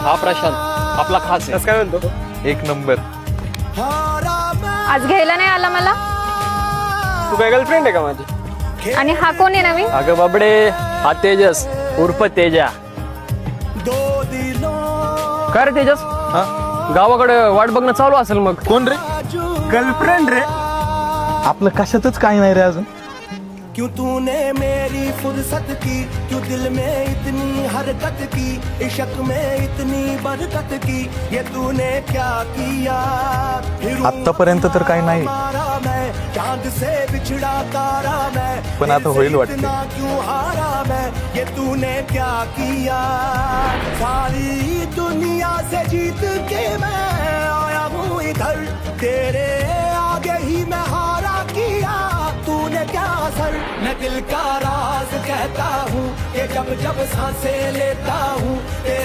हा प्रशांत आपला खास आहे. काय म्हणतो? एक नंबर. आज घ्यायला नाही आला मला. तू काय गर्लफ्रेंड आहे का माझी? आणि हा कोण आहे नवीन? अगं बाबडे, हा तेजस उर्फ तेजा. काय रे तेजस, हा गावाकडे वाट बघणं चालू असेल मग? कोण रे? गर्लफ्रेंड रे. आपलं कशातच काही नाही रे अजून. क्यों तूने मेरी फुर्सत की, क्यों दिल में इतनी हरकत की, इश्क में इतनी बरकत की, ये तूने क्या किया? आत्तापर्यंत तर काही नाही. मैं चांद से बिछड़ा तारा मैं, पण आता होईल वाटते. इतना क्यों हारा मैं, ये तूने क्या किया? सारी दुनिया से जीत के मैं आया हूँ इधर, तेरे आगे ही मैं हारा किया. तूने क्या असर, मैं दिल का राज कहता हूँ कि जब जब सांसें लेता हूँ